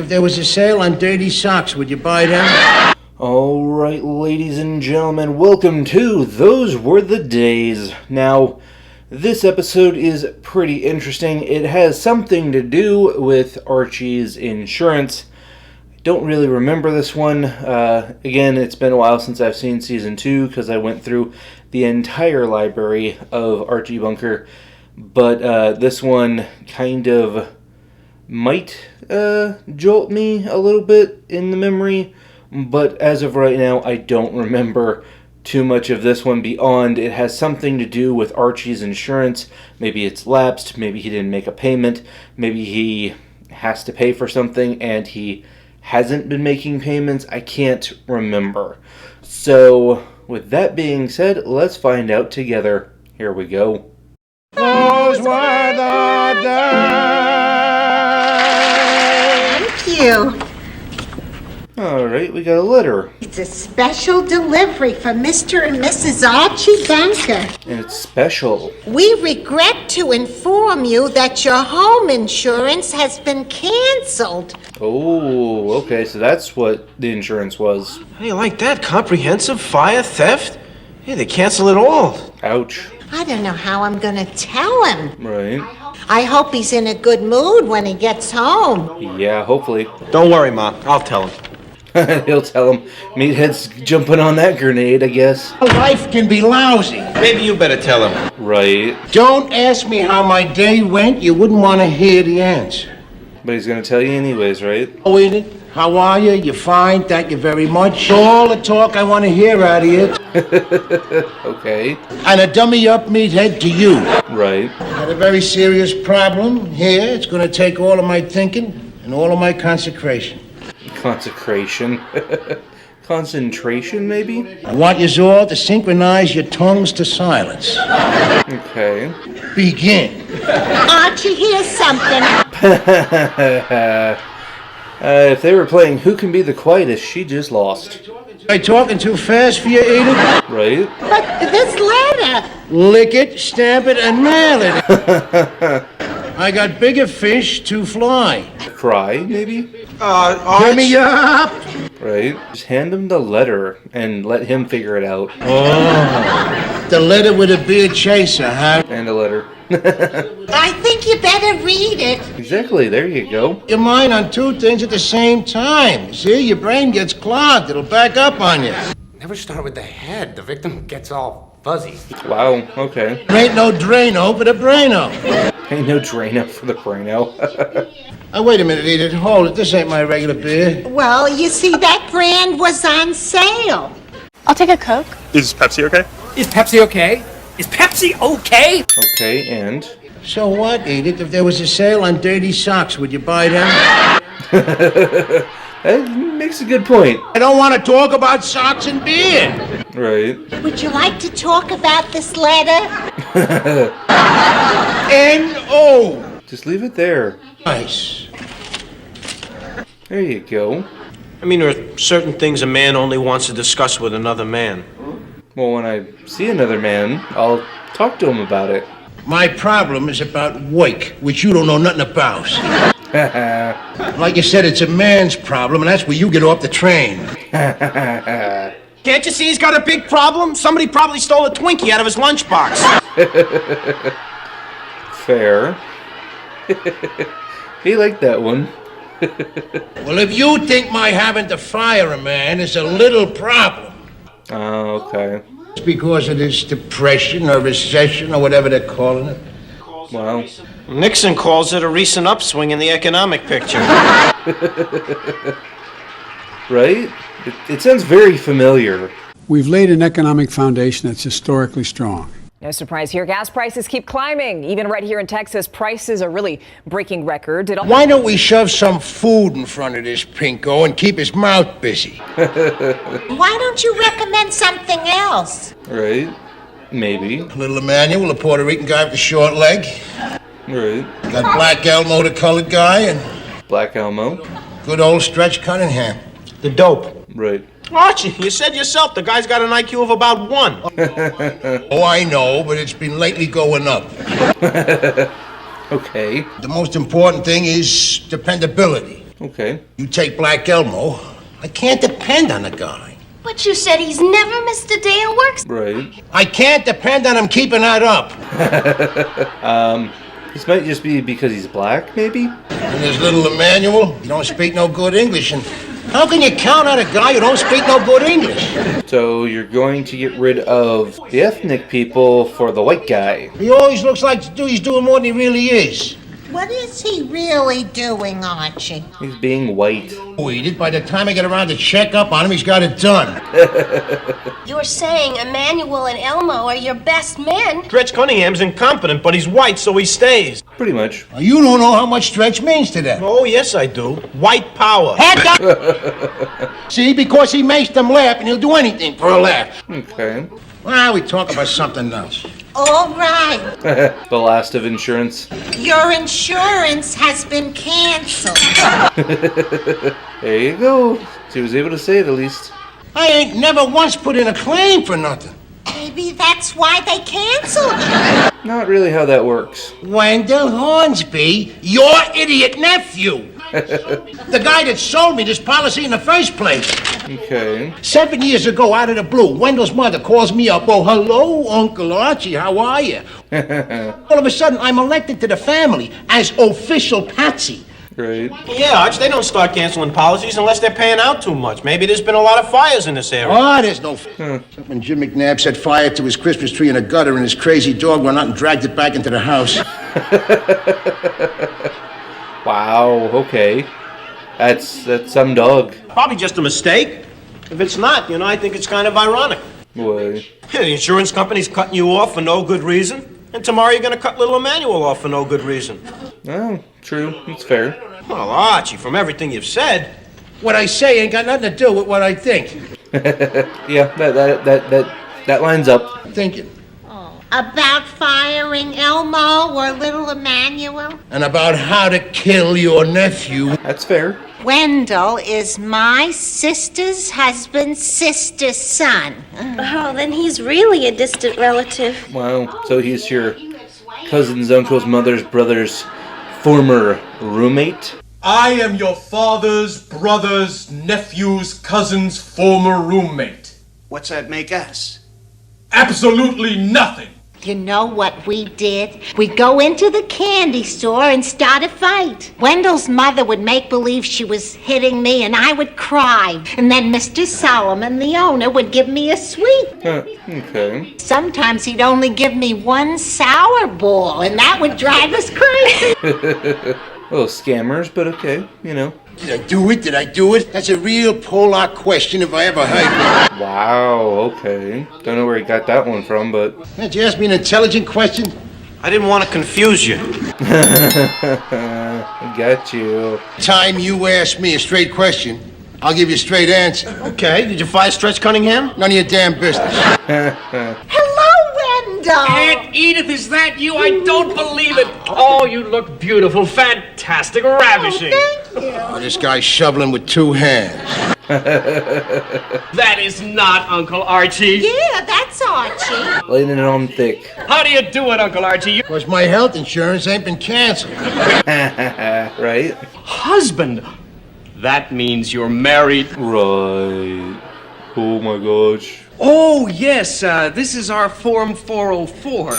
If there was a sale on dirty socks, would you buy them? Alright, ladies and gentlemen, welcome to Those Were the Days. Now, this episode is pretty interesting. It has something to do with Archie's insurance. I don't really remember this one. Again, it's been a while since I've seen Season 2 because I went through the entire library of Archie Bunker. But this one kind of might jolt me a little bit in the memory, but as of right now, I don't remember too much of this one beyond it has something to do with Archie's insurance. Maybe it's lapsed, maybe he didn't make a payment, maybe he has to pay for something and he hasn't been making payments. I can't remember. So, with that being said, let's find out together. Here we go. Those were the days. Thank you. Alright, we got a letter. It's a special delivery for Mr. and Mrs. Archie Bunker. And it's special. We regret to inform you that your home insurance has been canceled. Oh, okay, so that's what the insurance was. How do you like that? Comprehensive fire theft? Hey, they cancel it all. Ouch. I don't know how I'm gonna tell him. Right. I hope he's in a good mood when he gets home. Yeah, hopefully. Don't worry, Ma. I'll tell him. He'll tell him. Meathead's jumping on that grenade, I guess. Life can be lousy. Maybe you better tell him. Right. Don't ask me how my day went. You wouldn't want to hear the answer. But he's gonna tell you anyways, right? Oh, Edith, how are you? You fine? Thank you very much. All the talk I want to hear out of you. Okay. And a dummy up meathead to you. Right. Got a very serious problem here. It's going to take all of my thinking and all of my consecration. Consecration. Concentration, maybe? I want you all to synchronize your tongues to silence. Okay. Begin. Archie, here's something. If they were playing Who Can Be the Quietest, she just lost. Am I talking too fast for you, Edith? Right? But this letter. Lick it, stamp it, and mail it. I got bigger fish to fly. Cry, maybe? Give me up! Right? Just hand him the letter and let him figure it out. Oh, the letter with a beard chaser, huh? And a letter. I think you better read it. Exactly, there you go. Your mind on two things at the same time. See, your brain gets clogged. It'll back up on you. Never start with the head. The victim gets all fuzzy. Wow, okay. There ain't no Drano for the Braino. Ain't no Drano for the Braino. Wait a minute, Edith. Hold it. This ain't my regular beer. Well, you see, that brand was on sale. I'll take a Coke. Is Pepsi okay? Is Pepsi okay? Is Pepsi okay? Okay, and? So what, Edith? If there was a sale on dirty socks, would you buy them? That makes a good point. I don't want to talk about socks and beer. Right. Would you like to talk about this letter? N-O. Just leave it there. Nice. There you go. I mean, there are certain things a man only wants to discuss with another man. Well, when I see another man, I'll talk to him about it. My problem is about work, which you don't know nothing about. Like you said, it's a man's problem, and that's where you get off the train. Can't you see he's got a big problem? Somebody probably stole a Twinkie out of his lunchbox. Fair. He liked that one. Well, if you think my having to fire a man is a little problem, Oh, okay. it's because of this depression or recession or whatever they're calling it. Well, Nixon calls it a recent upswing in the economic picture. right? It sounds very familiar. We've laid an economic foundation that's historically strong. No surprise here. Gas prices keep climbing. Even right here in Texas, prices are really breaking records. Why don't we shove some food in front of this pinko and keep his mouth busy? Why don't you recommend something else? Right? Maybe. Little Emmanuel, a Puerto Rican guy with a short leg. Right. Got Black Elmo, the colored guy, and Black Elmo. good old Stretch Cunningham. The dope. Right. Archie, you said yourself the guy's got an IQ of about 1. Oh, I know, but it's been lately going up. Okay. The most important thing is dependability. Okay. You take Black Elmo, I can't depend on the guy. But you said he's never missed a day of work. Right. I can't depend on him keeping that up. This might just be because he's black, maybe? And there's little Emmanuel, he don't speak no good English, and how can you count on a guy who don't speak no good English? So you're going to get rid of the ethnic people for the white guy. He always looks like he's doing more than he really is. What is he really doing, Archie? He's being white. By the time I get around to check up on him, he's got it done. You're saying Emmanuel and Elmo are your best men? Stretch Cunningham's incompetent, but he's white, so he stays. Pretty much. You don't know how much stretch means to them. Oh, yes, I do. White power. See, because he makes them laugh, and he'll do anything for a laugh. Okay. Well, we talk about something else. All right. The last of insurance. Your insurance has been canceled. There you go. She was able to say it at least. I ain't never once put in a claim for nothing. Maybe that's why they canceled you. Not really how that works. Wendell Hornsby, your idiot nephew. The guy that sold me this policy in the first place. Okay. 7 years ago, out of the blue, Wendell's mother calls me up. Oh, hello, Uncle Archie, how are you? All of a sudden, I'm elected to the family as official patsy. Great. Yeah, Arch, they don't start canceling policies unless they're paying out too much. Maybe there's been a lot of fires in this area. Oh, there's no... When Jim McNabb set fire to his Christmas tree in a gutter and his crazy dog went out and dragged it back into the house. Wow, okay. That's some dog. Probably just a mistake. If it's not, I think it's kind of ironic. Boy. Yeah, the insurance company's cutting you off for no good reason, and tomorrow you're going to cut little Emmanuel off for no good reason. Oh, true. It's fair. Well, Archie, from everything you've said... What I say ain't got nothing to do with what I think. Yeah, that lines up. Thinking. About firing Elmo or little Emmanuel? And about how to kill your nephew. That's fair. Wendell is my sister's husband's sister's son. Oh, then he's really a distant relative. Wow. So he's your cousin's, uncle's, mother's, brother's former roommate? I am your father's, brother's, nephew's, cousin's former roommate. What's that make us? Absolutely nothing. You know what we did? We'd go into the candy store and start a fight. Wendell's mother would make believe she was hitting me and I would cry. And then Mr. Solomon, the owner, would give me a sweet. Okay. Sometimes he'd only give me one sour ball and that would drive us crazy. Little scammers, but okay, Did I do it? Did I do it? That's a real Polak question if I ever heard one. Wow, okay. Don't know where he got that one from, but... Did you ask me an intelligent question? I didn't want to confuse you. I got you. Time you ask me a straight question, I'll give you a straight answer. Okay, did you fire Stretch Cunningham? None of your damn business. Hello, Wendell. Aunt Edith, is that you? I don't believe it. Oh, you look beautiful, fantastic, ravishing. Oh, this guy's shoveling with two hands. That is not Uncle Archie. Yeah, that's Archie. Laying it on thick. How do you do it, Uncle Archie? Because my health insurance ain't been canceled. Right? Husband. That means you're married. Right. Oh my gosh. Oh, yes, this is our Form 404.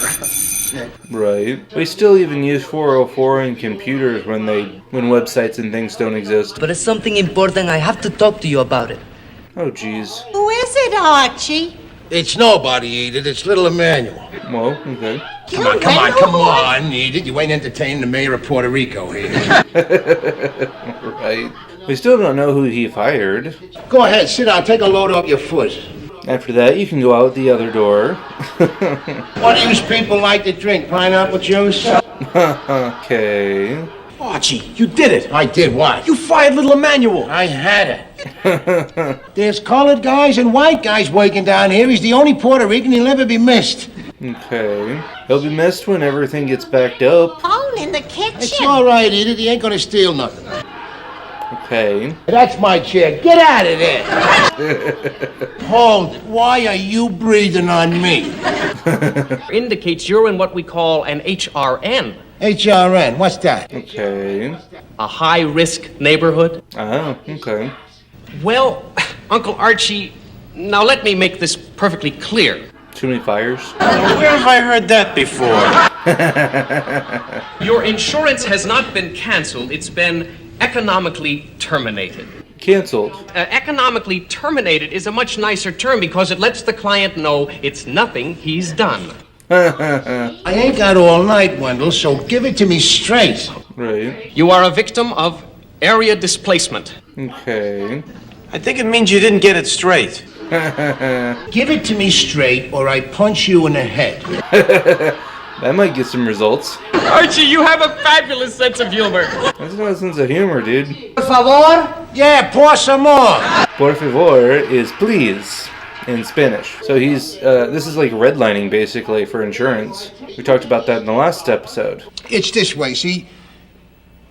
Right. We still even use 404 in computers when websites and things don't exist. But it's something important. I have to talk to you about it. Oh, jeez. Who is it, Archie? It's nobody, Edith. It's little Emmanuel. Well, okay. Come on, Edith. You ain't entertaining the mayor of Puerto Rico here. Right. We still don't know who he fired. Go ahead, sit down. Take a load off your foot. After that, you can go out the other door. What do you people like to drink? Pineapple juice? Okay. Archie, you did it. I did what? You fired little Emmanuel. I had it. There's colored guys and white guys working down here. He's the only Puerto Rican. He'll never be missed. Okay. He'll be missed when everything gets backed up. Oh, in the kitchen. It's all right, Edith. He ain't gonna steal nothing. Okay. That's my chair. Get out of there. Hold. Why are you breathing on me? Indicates you're in what we call an HRN. HRN, what's that? Okay. A high-risk neighborhood? Oh, okay. Well, Uncle Archie, now let me make this perfectly clear. Too many fires? Where have I heard that before? Your insurance has not been canceled. It's been economically terminated. Canceled. Economically terminated is a much nicer term because it lets the client know it's nothing he's done. I ain't got all night, Wendell, so give it to me straight. Right. You are a victim of area displacement. Okay. I think it means you didn't get it straight. Give it to me straight, or I punch you in the head. That might get some results. Archie, you have a fabulous sense of humor. That's not a sense of humor, dude. Por favor. Yeah, pour some more. Por favor is please in Spanish. So he's, this is like redlining basically for insurance. We talked about that in the last episode. It's this way, see?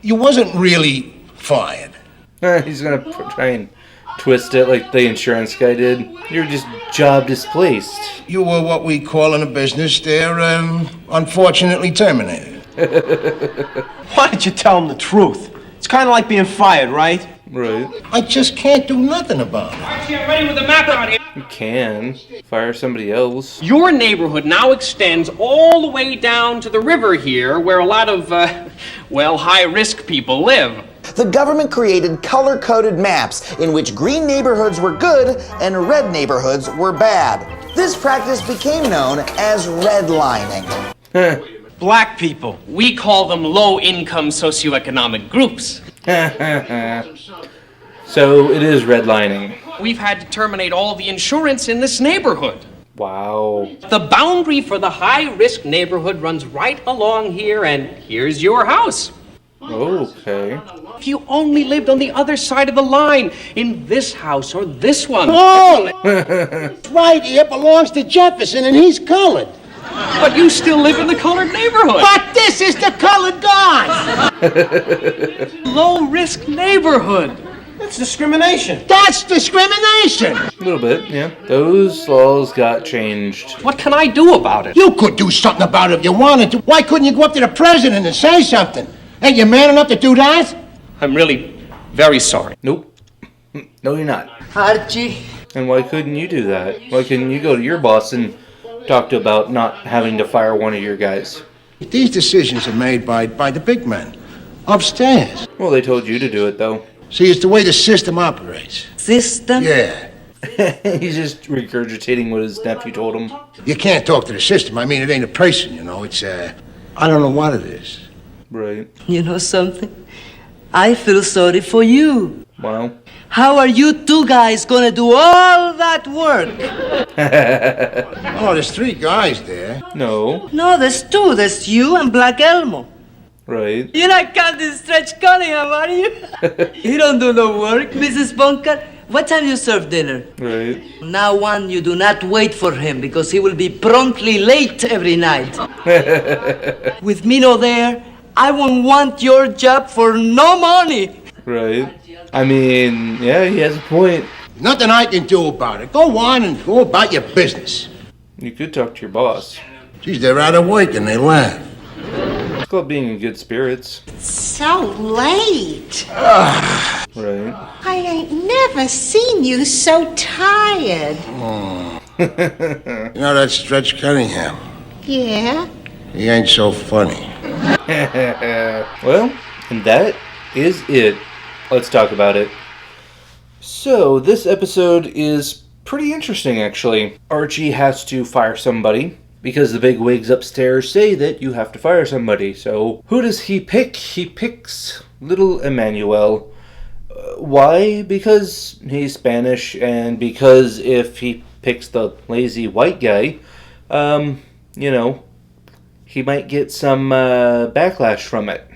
You wasn't really fired. He's gonna try and twist it like the insurance guy did. You're just job displaced. You were what we call in the business there, unfortunately terminated. Why didn't you tell him the truth? It's kind of like being fired, right? Right. I just can't do nothing about it. Archie, I'm ready with the map out here. You can fire somebody else. Your neighborhood now extends all the way down to the river here where a lot of, well, high-risk people live. The government created color-coded maps in which green neighborhoods were good and red neighborhoods were bad. This practice became known as redlining. Black people. We call them low-income socioeconomic groups. So it is redlining. We've had to terminate all the insurance in this neighborhood. Wow. The boundary for the high-risk neighborhood runs right along here, and here's your house. Okay. If you only lived on the other side of the line, in this house or this one. Oh! Right here belongs to Jefferson, and he's colored. But you still live in the colored neighborhood. But this is the colored guy! Low-risk neighborhood. That's discrimination. That's discrimination! A little bit, yeah. Those laws got changed. What can I do about it? You could do something about it if you wanted to. Why couldn't you go up to the president and say something? Ain't you man enough to do that? I'm really very sorry. Nope. No, you're not. Archie. And why couldn't you do that? Why couldn't you go to your boss and talk to about not having to fire one of your guys? These decisions are made by the big men upstairs. Well, they told you to do it, though. See, it's the way the system operates. System? Yeah. He's just regurgitating what his nephew told him. You can't talk to the system. I mean, it ain't a person, you know. It's, I don't know what it is. Right. You know something? I feel sorry for you. Wow. How are you two guys gonna do all that work? Oh, there's 3 guys there. No. No, there's 2. There's you and Black Elmo. Right. You're not counting Stretch Cunningham, are you? You don't do no work, Mrs. Bunker. What time you serve dinner? Right. Now on, you do not wait for him because he will be promptly late every night. With Mino there, I won't want your job for no money. Right. I mean, yeah, he has a point. Nothing I can do about it. Go on and go about your business. You could talk to your boss. Geez, they're out of work and they laugh. It's called being in good spirits. So late. Right. I ain't never seen you so tired. You know that Stretch Cunningham? Yeah? He ain't so funny. Well, and that is it. Let's talk about it. So, this episode is pretty interesting, actually. Archie has to fire somebody because the big wigs upstairs say that you have to fire somebody. So, who does he pick? He picks little Emmanuel. Why? Because he's Spanish, and because if he picks the lazy white guy, you know, he might get some backlash from it.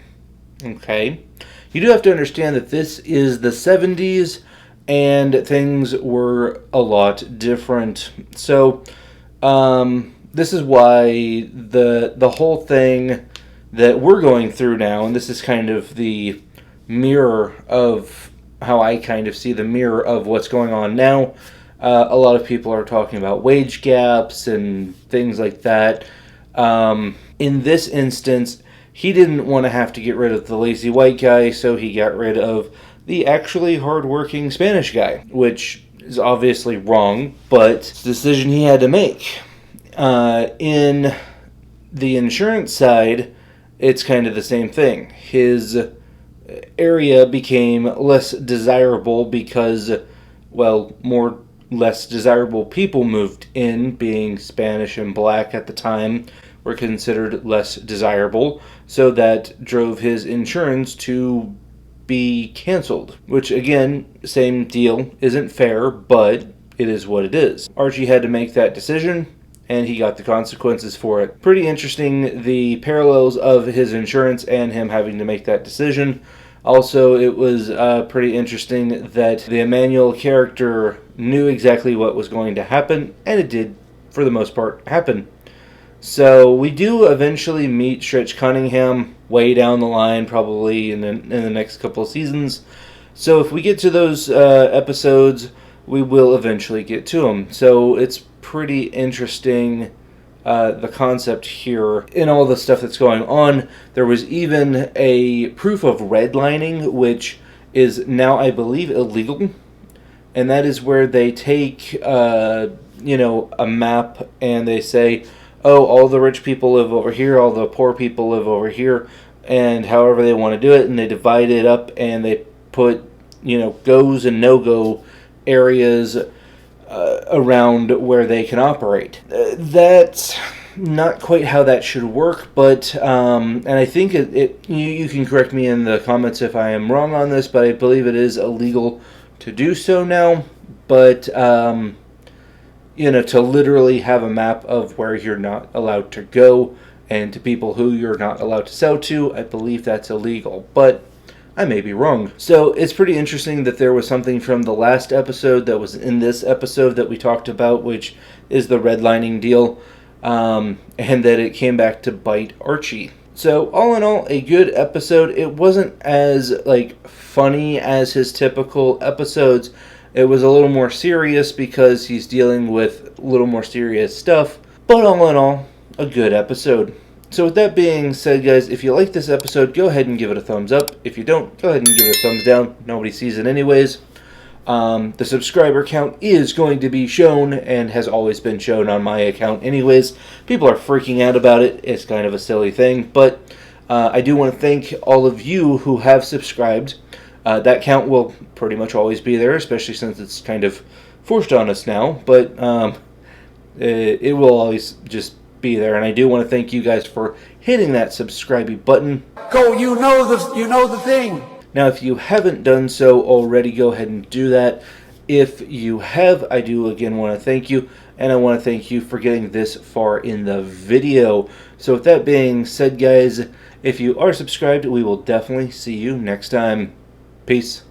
Okay? You do have to understand that this is the 70s, and things were a lot different. So, this is why the whole thing that we're going through now, and this is kind of the mirror of how I kind of see the mirror of what's going on now. A lot of people are talking about wage gaps and things like that. In this instance, he didn't want to have to get rid of the lazy white guy, so he got rid of the actually hardworking Spanish guy, which is obviously wrong, but it's a decision he had to make. In the insurance side, it's kind of the same thing. His area became less desirable because, well, less desirable people moved in, being Spanish and black at the time were considered less desirable, so that drove his insurance to be canceled, which again, same deal, isn't fair, but it is what it is. Archie had to make that decision, and he got the consequences for it. Pretty interesting, the parallels of his insurance and him having to make that decision. Also, it was pretty interesting that the Emmanuel character knew exactly what was going to happen, and it did, for the most part, happen. So we do eventually meet Stretch Cunningham way down the line, probably in the next couple of seasons. So if we get to those episodes, we will eventually get to them. So it's pretty interesting, the concept here in all the stuff that's going on. There was even a proof of redlining, which is now, I believe, illegal. And that is where they take, a map and they say, oh, all the rich people live over here, all the poor people live over here, and however they want to do it, and they divide it up and they put, goes and no-go areas around where they can operate. That's not quite how that should work, but, and I think you can correct me in the comments if I am wrong on this, but I believe it is illegal to do so now, but, to literally have a map of where you're not allowed to go, and to people who you're not allowed to sell to, I believe that's illegal, but I may be wrong. So it's pretty interesting that there was something from the last episode that was in this episode that we talked about, which is the redlining deal, and that it came back to bite Archie. So all in all, a good episode. It wasn't as funny as his typical episodes. It was a little more serious because he's dealing with a little more serious stuff. But all in all, a good episode. So with that being said, guys, if you like this episode, go ahead and give it a thumbs up. If you don't, go ahead and give it a thumbs down. Nobody sees it anyways. The subscriber count is going to be shown and has always been shown on my account anyways. People are freaking out about it. It's kind of a silly thing. But I do want to thank all of you who have subscribed. That count will pretty much always be there, especially since it's kind of forced on us now. But it will always just be there. And I do want to thank you guys for hitting that subscribe button. Go, you know the thing. Now, if you haven't done so already, go ahead and do that. If you have, I do again want to thank you, and I want to thank you for getting this far in the video. So with that being said, guys, if you are subscribed, we will definitely see you next time. Peace.